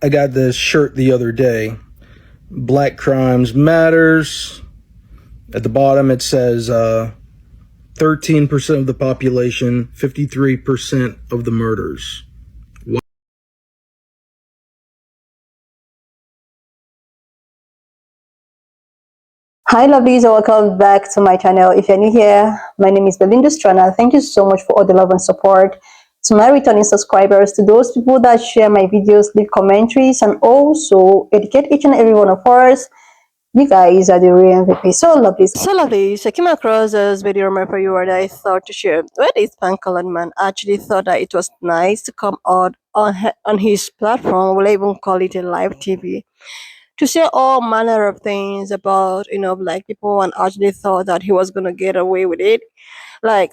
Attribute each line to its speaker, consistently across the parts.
Speaker 1: I got this shirt the other day. Black Crimes Matters. At the bottom it says 13% of the population, 53% of the murders.
Speaker 2: Hi lovelies, and welcome back to my channel. If you're new here, my name is Belinda Strana. Thank you so much for all the love and support. To my returning subscribers, to those people that share my videos, leave commentaries, and also educate each and every one of us, you guys are the real MVP. So lovelies, I came across this video for you and I thought to share. Where this Pankalan man actually thought that it was nice to come out on his platform, we'll even call it a live TV, to say all manner of things about black people, and actually thought that he was gonna get away with it. Like,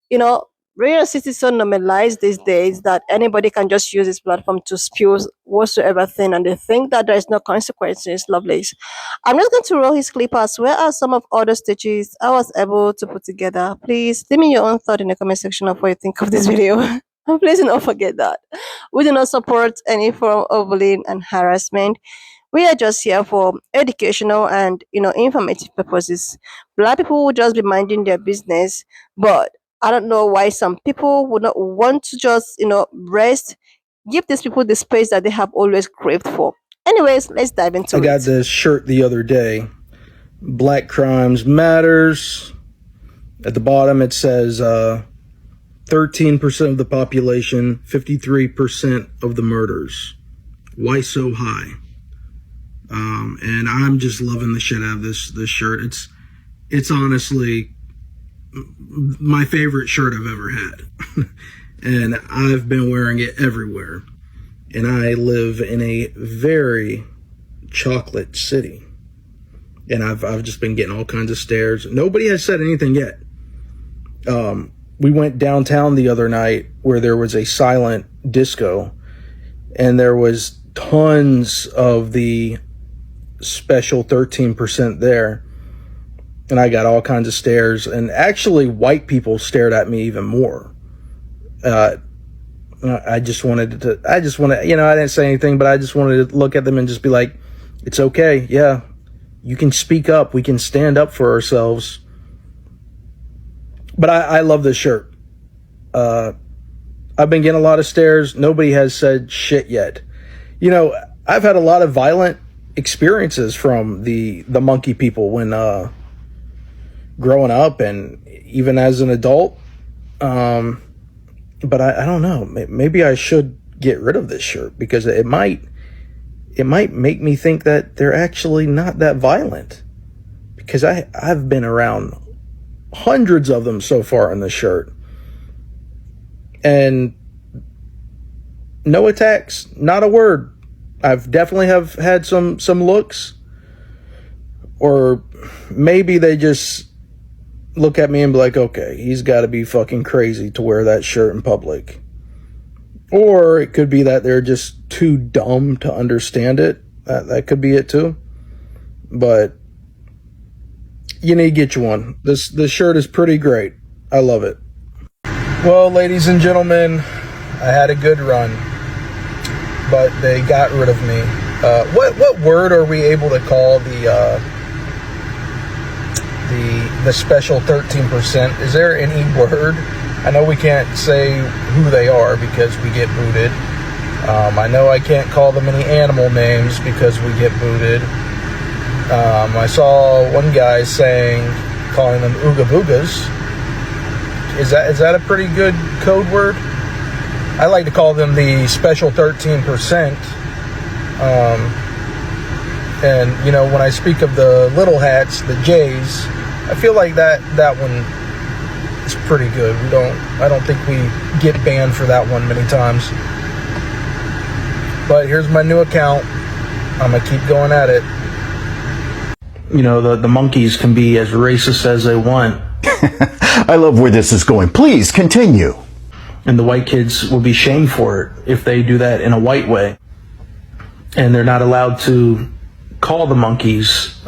Speaker 2: you know real city is so normalized these days that anybody can just use this platform to spew whatsoever thing, and they think that there is no consequences. Lovelies, I'm just going to roll his clip as well as some of other stitches I was able to put together. Please leave me your own thought in the comment section of what you think of this video. And please do not forget that we do not support any form of bullying and harassment. We are just here for educational and informative purposes. Black people will just be minding their business, but I don't know why some people would not want to just rest, give these people the space that they have always craved for. Anyways, let's dive into it.
Speaker 1: I got this shirt the other day. Black Crimes Matters. At the bottom it says 13% of the population, 53% of the murders. Why so high? And I'm just loving the shit out of this shirt. It's honestly my favorite shirt I've ever had. And I've been wearing it everywhere. And I live in a very chocolate city. And I've just been getting all kinds of stares. Nobody has said anything yet. We went downtown the other night where there was a silent disco, and there was tons of the special 13% there, and I got all kinds of stares, and actually white people stared at me even more. I just wanted, I didn't say anything, but I just wanted to look at them and just be like, it's okay. Yeah, you can speak up. We can stand up for ourselves. But I love this shirt. I've been getting a lot of stares. Nobody has said shit yet. I've had a lot of violent experiences from the monkey people when growing up and even as an adult. But I don't know. Maybe I should get rid of this shirt because it might make me think that they're actually not that violent, because I've been around hundreds of them so far in the shirt, and no attacks, not a word. I've definitely have had some looks, or maybe they just look at me and be like, okay, he's got to be fucking crazy to wear that shirt in public. Or it could be that they're just too dumb to understand it. That could be it too. But you need to get you one. This shirt is pretty great. I love it. Well, ladies and gentlemen, I had a good run, but they got rid of me. What word are we able to call the special 13%? Is there any word? I know we can't say who they are because we get booted. I know I can't call them any animal names because we get booted. I saw one guy calling them ooga boogas. Is that a pretty good code word? I like to call them the special 13%. And when I speak of the little hats, the J's, I feel like that one is pretty good. I don't think we get banned for that one many times. But here's my new account. I'm gonna keep going at it. The monkeys can be as racist as they want.
Speaker 3: I love where this is going. Please continue.
Speaker 1: And the white kids will be shamed for it if they do that in a white way. And they're not allowed to call the monkeys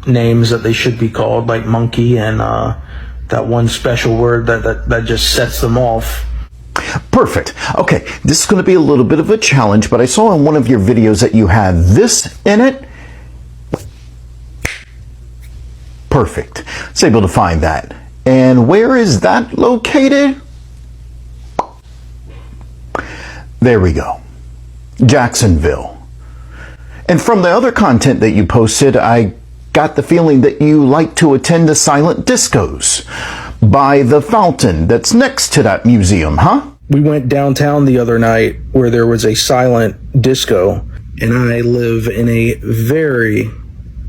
Speaker 1: names that they should be called, like monkey and that one special word that just sets them off.
Speaker 3: Perfect. Okay, this is going to be a little bit of a challenge, but I saw in one of your videos that you have this in it. Perfect. It's able to find that. And where is that located? There we go. Jacksonville. And from the other content that you posted, I got the feeling that you like to attend the silent discos by the fountain that's next to that museum, huh?
Speaker 1: We went downtown the other night where there was a silent disco, and I live in a very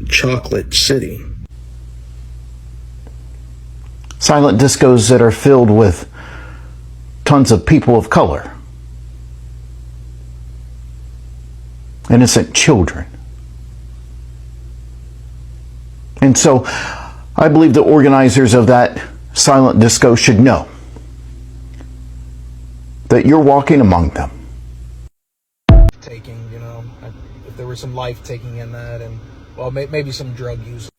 Speaker 1: chocolate city.
Speaker 3: Silent discos that are filled with tons of people of color. Innocent children. And so I believe the organizers of that silent disco should know that you're walking among them.
Speaker 1: Taking, if there was some life taking in that, and well, maybe some drug use.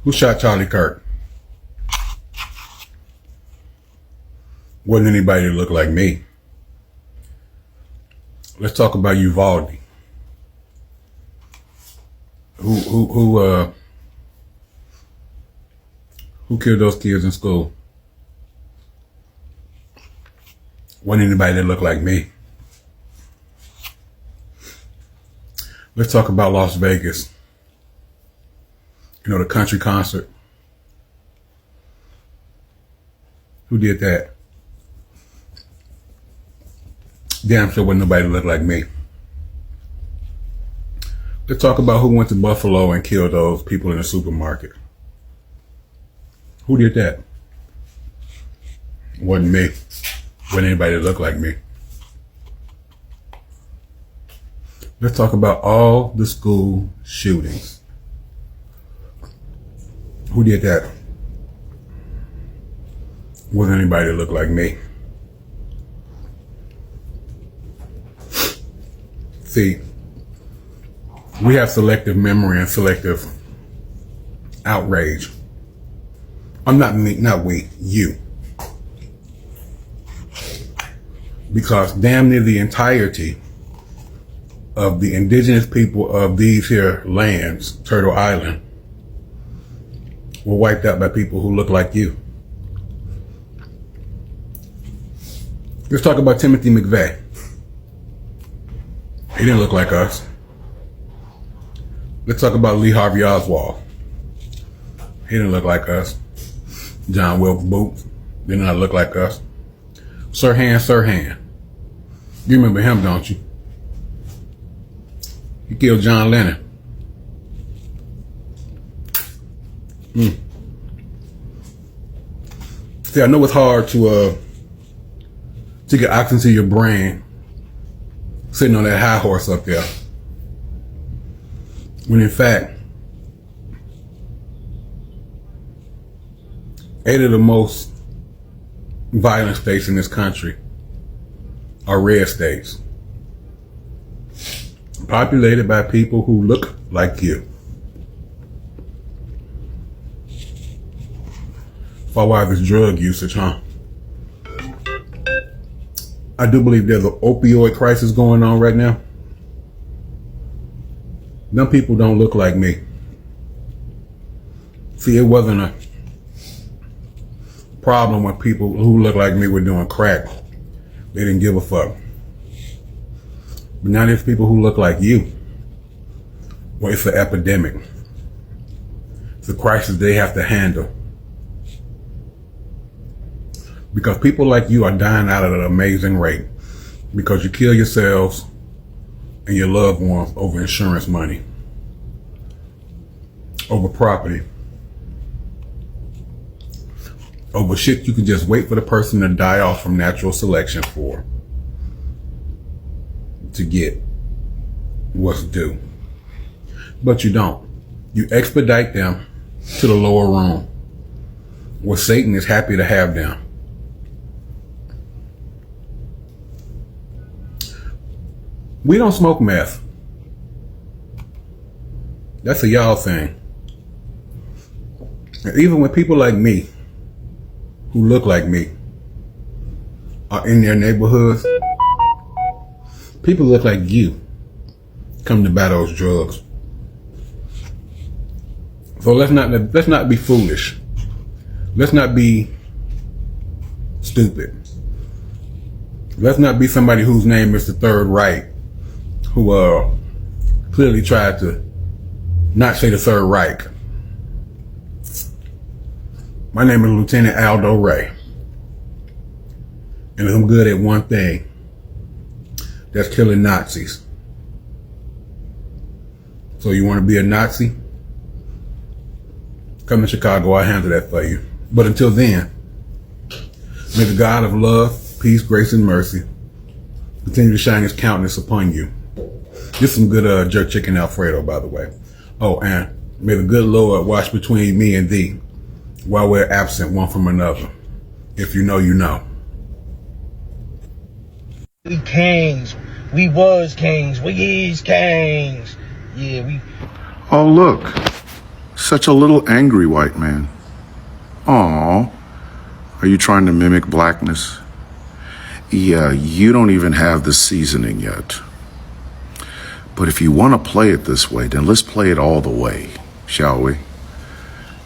Speaker 4: Who shot Charlie Kirk? Wasn't anybody that looked like me. Let's talk about Uvalde. Who killed those kids in school? Wasn't anybody that looked like me. Let's talk about Las Vegas. The country concert. Who did that? Damn sure wasn't nobody that looked like me. Let's talk about who went to Buffalo and killed those people in the supermarket. Who did that? Wasn't me. Wasn't anybody that looked like me. Let's talk about all the school shootings. Who did that? Wasn't anybody that looked like me. See, we have selective memory and selective outrage. I'm not me, not we, you. Because damn near the entirety of the indigenous people of these here lands, Turtle Island, were wiped out by people who look like you. Let's talk about Timothy McVeigh. He didn't look like us. Let's talk about Lee Harvey Oswald. He didn't look like us. John Wilkes Booth did not look like us. Sirhan. You remember him, don't you? He killed John Lennon. See, I know it's hard to get oxygen to your brain sitting on that high horse up there. When in fact, 8 of the most violent states in this country are red states, populated by people who look like you. Far wide this drug usage, huh? I do believe there's an opioid crisis going on right now. Them people don't look like me. See, it wasn't a problem when people who look like me were doing crack. They didn't give a fuck. But now there's people who look like you. Well, it's an epidemic. It's a crisis they have to handle. Because people like you are dying out at an amazing rate. Because you kill yourselves and your loved ones over insurance money. Over property. Over shit you can just wait for the person to die off from natural selection for. To get what's due. But you don't. You expedite them to the lower room, where Satan is happy to have them. We don't smoke meth. That's a y'all thing. And even when people like me, who look like me, are in their neighborhoods, people look like you come to buy those drugs. So let's not be foolish. Let's not be stupid. Let's not be somebody whose name is the Third Reich, who clearly tried to not say the Third Reich. My name is Lieutenant Aldo Ray, and I'm good at one thing. That's killing Nazis. So you want to be a Nazi? Come to Chicago, I'll handle that for you. But until then, may the God of love, peace, grace, and mercy continue to shine his countenance upon you. This is some good jerk chicken Alfredo, by the way. Oh, and may the good Lord watch between me and thee while we're absent one from another. If you know, you know.
Speaker 5: We kings. We was kings. We is kings. Yeah, we...
Speaker 6: Oh, look. Such a little angry white man. Aw. Are you trying to mimic blackness? Yeah, you don't even have the seasoning yet. But if you want to play it this way, then let's play it all the way, shall we?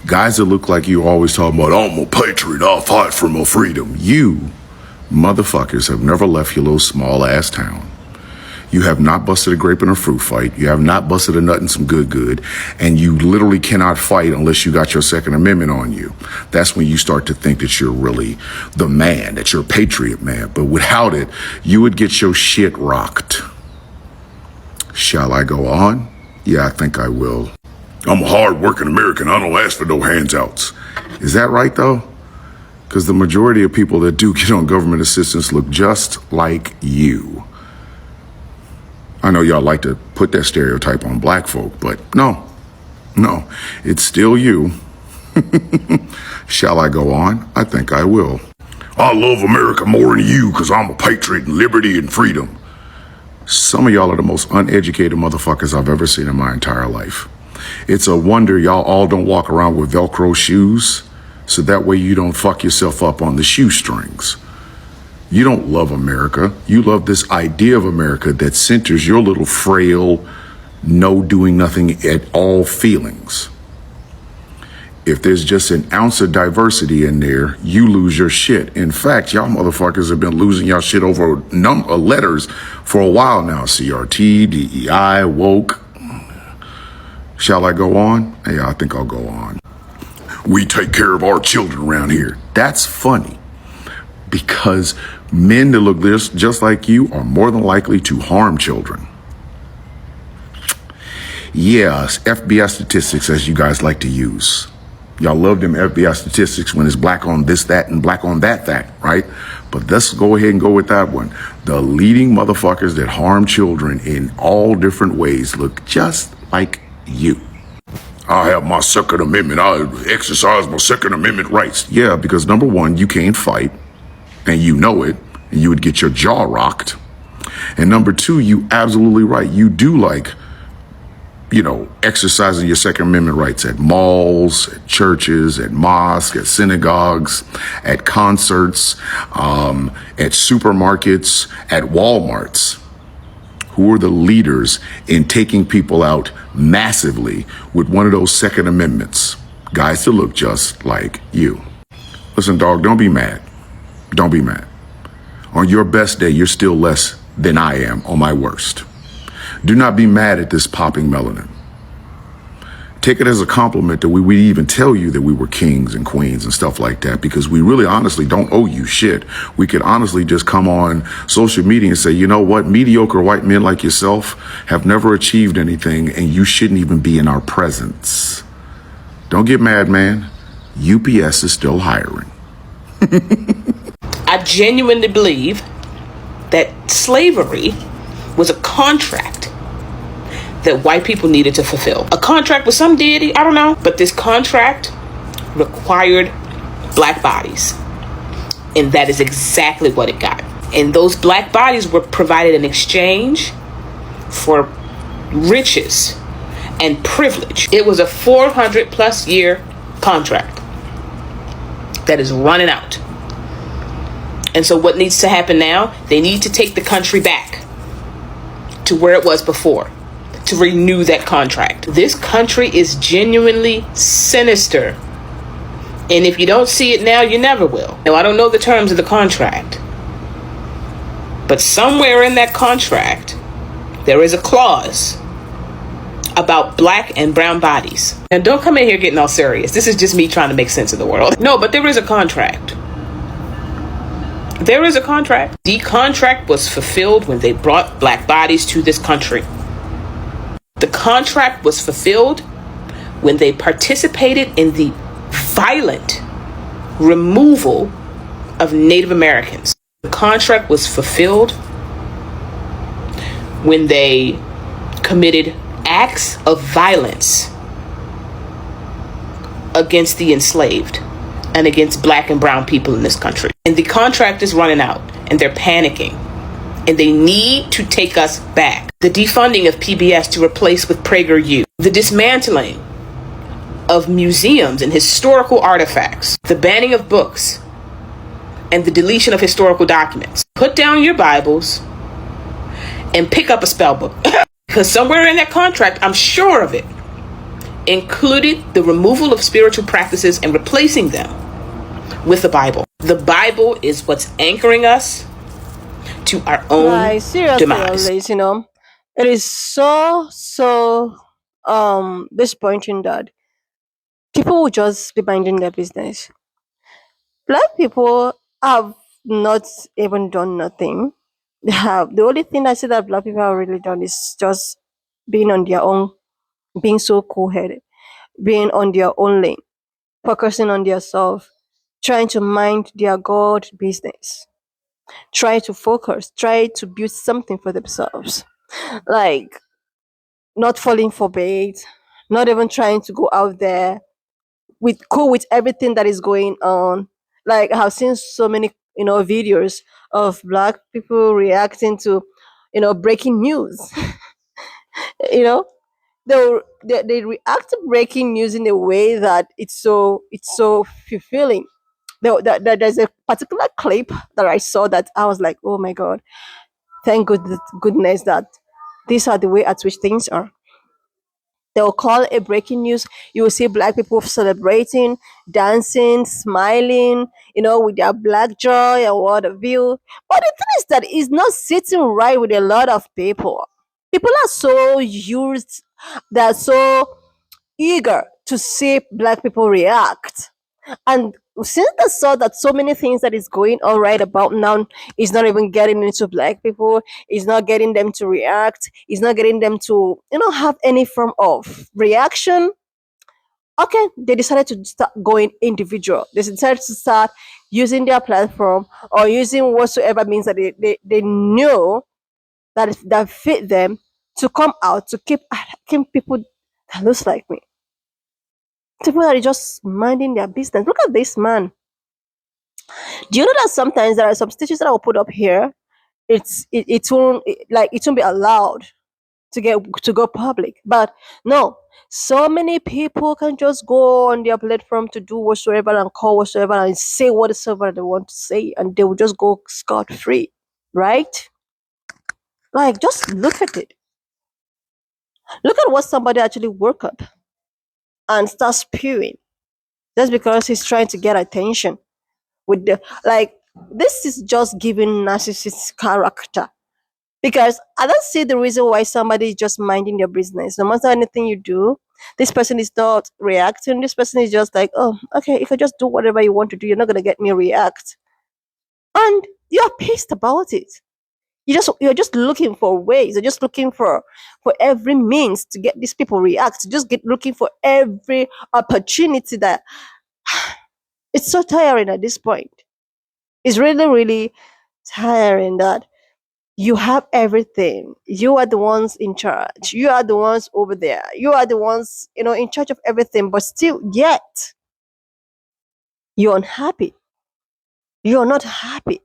Speaker 6: Guys that look like you always talking about, I'm a patriot, I'll fight for my freedom. You motherfuckers have never left your little small ass town. You have not busted a grape in a fruit fight. You have not busted a nut in some good. And you literally cannot fight unless you got your Second Amendment on you. That's when you start to think that you're really the man, that you're a patriot man. But without it, you would get your shit rocked. Shall I go on? Yeah, I think I will. I'm a hard-working American. I don't ask for no handouts. Is that right, though? Because the majority of people that do get on government assistance look just like you. I know y'all like to put that stereotype on black folk, but no, it's still you. Shall I go on? I think I will. I love America more than you because I'm a patriot in liberty and freedom. Some of y'all are the most uneducated motherfuckers I've ever seen in my entire life. It's a wonder y'all all don't walk around with Velcro shoes, so that way you don't fuck yourself up on the shoestrings. You don't love America. You love this idea of America that centers your little frail, no doing nothing at all feelings. If there's just an ounce of diversity in there, you lose your shit. In fact, y'all motherfuckers have been losing y'all shit over a number of letters for a while now. CRT, DEI, woke. Shall I go on? Yeah, I think I'll go on. We take care of our children around here. That's funny. Because men that look just like you are more than likely to harm children. Yeah, FBI statistics, as you guys like to use. Y'all love them FBI statistics when it's black on this, that, and black on that fact, right? But let's go ahead and go with that one. The leading motherfuckers that harm children in all different ways look just like you. I have my Second Amendment. I exercise my Second Amendment rights. Yeah, because number one, you can't fight. And you know it, and you would get your jaw rocked. And number two, you absolutely right. You do like, exercising your Second Amendment rights at malls, at churches, at mosques, at synagogues, at concerts, at supermarkets, at Walmarts. Who are the leaders in taking people out massively with one of those Second Amendments? Guys that look just like you. Listen, dog, don't be mad. Don't be mad. On your best day, you're still less than I am on my worst. Do not be mad at this popping melanin. Take it as a compliment that we would even tell you that we were kings and queens and stuff like that, because we really honestly don't owe you shit. We could honestly just come on social media and say, you know what, mediocre white men like yourself have never achieved anything and you shouldn't even be in our presence. Don't get mad, man. UPS is still hiring.
Speaker 7: I genuinely believe that slavery was a contract that white people needed to fulfill. A contract with some deity, I don't know. But this contract required black bodies. And that is exactly what it got. And those black bodies were provided in exchange for riches and privilege. It was a 400 plus year contract that is running out. And so what needs to happen now? They need to take the country back to where it was before, to renew that contract. This country is genuinely sinister. And if you don't see it now, you never will. Now, I don't know the terms of the contract, but somewhere in that contract, there is a clause about black and brown bodies. And don't come in here getting all serious. This is just me trying to make sense of the world. No, but there is a contract. There is a contract. The contract was fulfilled when they brought black bodies to this country. The contract was fulfilled when they participated in the violent removal of Native Americans. The contract was fulfilled when they committed acts of violence against the enslaved and against black and brown people in this country. And the contract is running out, and they're panicking, and they need to take us back. The defunding of PBS to replace with PragerU, the dismantling of museums and historical artifacts, the banning of books, and the deletion of historical documents. Put down your Bibles and pick up a spell book. Because somewhere in that contract, I'm sure of it, included the removal of spiritual practices and replacing them with the Bible. The Bible is what's anchoring us to our own
Speaker 2: Seriously,
Speaker 7: demise.
Speaker 2: Alice, it is so disappointing that people will just be minding their business. Black people have not even done nothing. They have the only thing I see that black people have really done is just being on their own, being so cool-headed, being on their own lane, focusing on their self, trying to mind their God business, try to focus, try to build something for themselves, like not falling for bait, not even trying to go out there with cool with everything that is going on. Like I've seen so many videos of black people reacting to breaking news. you know they react to breaking news in a way that it's so fulfilling. There's a particular clip that I saw that I was like, oh my god, thank goodness that these are the way at which things are. They'll call it breaking news. You will see black people celebrating, dancing, smiling, with their black joy and what have you. But the thing is that it's not sitting right with a lot of people. People are so used, they're so eager to see black people react. And since they saw that so many things that is going on right about now is not even getting into black people, is not getting them to react, is not getting them to, have any form of reaction. Okay, they decided to start going individual. They decided to start using their platform or using whatsoever means that they knew that fit them to come out to keep people that looks like me. People that are just minding their business. Look at this man. Do you know that sometimes there are some stitches that I will put up here? It won't be allowed to go public. But no, so many people can just go on their platform to do whatsoever and call whatsoever and say whatever they want to say, and they will just go scot free, right? Like, just look at it. Look at what somebody actually work up and start spewing just because he's trying to get attention with the like. This is just giving narcissist character. Because I don't see the reason why somebody is just minding their business. No matter anything you do, this person is not reacting. This person is just like, oh, okay, if I just do whatever you want to do, you're not gonna get me react. And you're pissed about it. You're just looking for ways. You're just looking for every means to get these people react. Just looking for every opportunity that it's so tiring at this point. It's really, really tiring that you have everything. You are the ones in charge. You are the ones over there. You are the ones, in charge of everything. But still, yet, you're unhappy. You're not happy.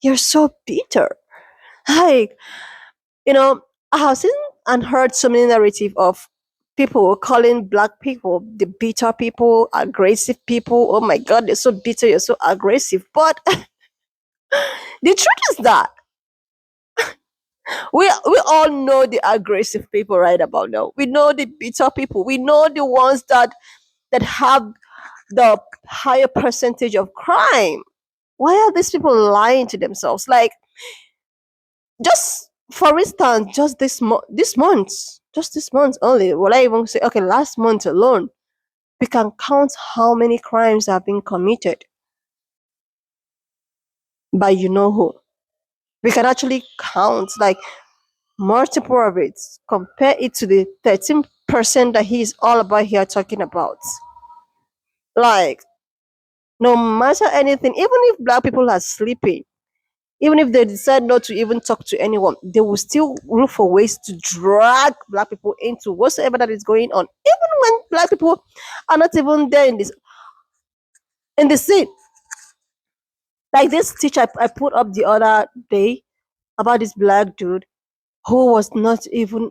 Speaker 2: You're so bitter. Like, I have seen and heard so many narrative of people calling black people the bitter people, aggressive people. Oh my God, they're so bitter, you're so aggressive. But the truth is that we all know the aggressive people right about now. We know the bitter people. We know the ones that have the higher percentage of crime. Why are these people lying to themselves? Like, just for instance, just this month only. Will I even say, okay, last month alone, we can count how many crimes have been committed by you know who. We can actually count like multiple of it. Compare it to the 13% that he is all about here talking about. Like, no matter anything, even if black people are sleeping, even if they decide not to even talk to anyone, they will still look for ways to drag black people into whatsoever that is going on. Even when black people are not even there in the scene. Like this teacher I put up the other day about this black dude who was not even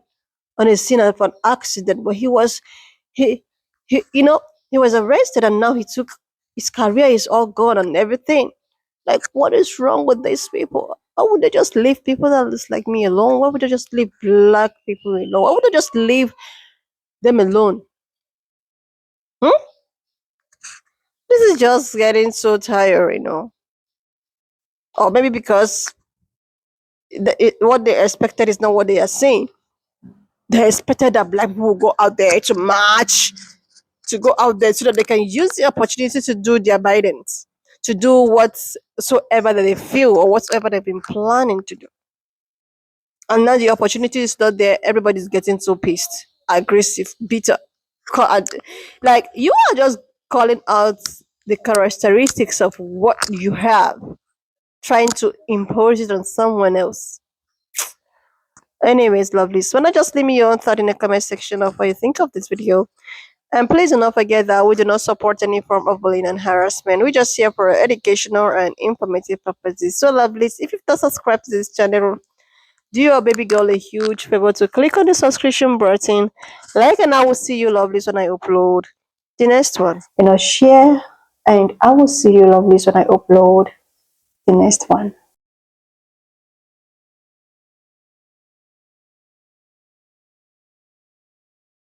Speaker 2: on a scene of an accident, but he he was arrested and now he took his career is all gone and everything. Like, what is wrong with these people? Why would they just leave people that looks like me alone? Why would they just leave black people alone? Why would they just leave them alone? Hmm? This is just getting so tiring. Or maybe because what they expected is not what they are saying. They expected that black people will go out there to march, to go out there so that they can use the opportunity to do their bidens, to do whatsoever that they feel or whatsoever they've been planning to do. And now the opportunity is not there. Everybody's getting so pissed, aggressive, bitter. Like, you are just calling out the characteristics of what you have, trying to impose it on someone else. Anyways, lovelies, why not just leave me your own thought in the comment section of what you think of this video. And please do not forget that we do not support any form of bullying and harassment. We're just here for educational and informative purposes. So, lovelies, if you've not subscribed to this channel, do your baby girl a huge favor to click on the subscription button, like, and I will see you, lovelies, when I upload the next one. Share, and I will see you, lovelies, when I upload the next one.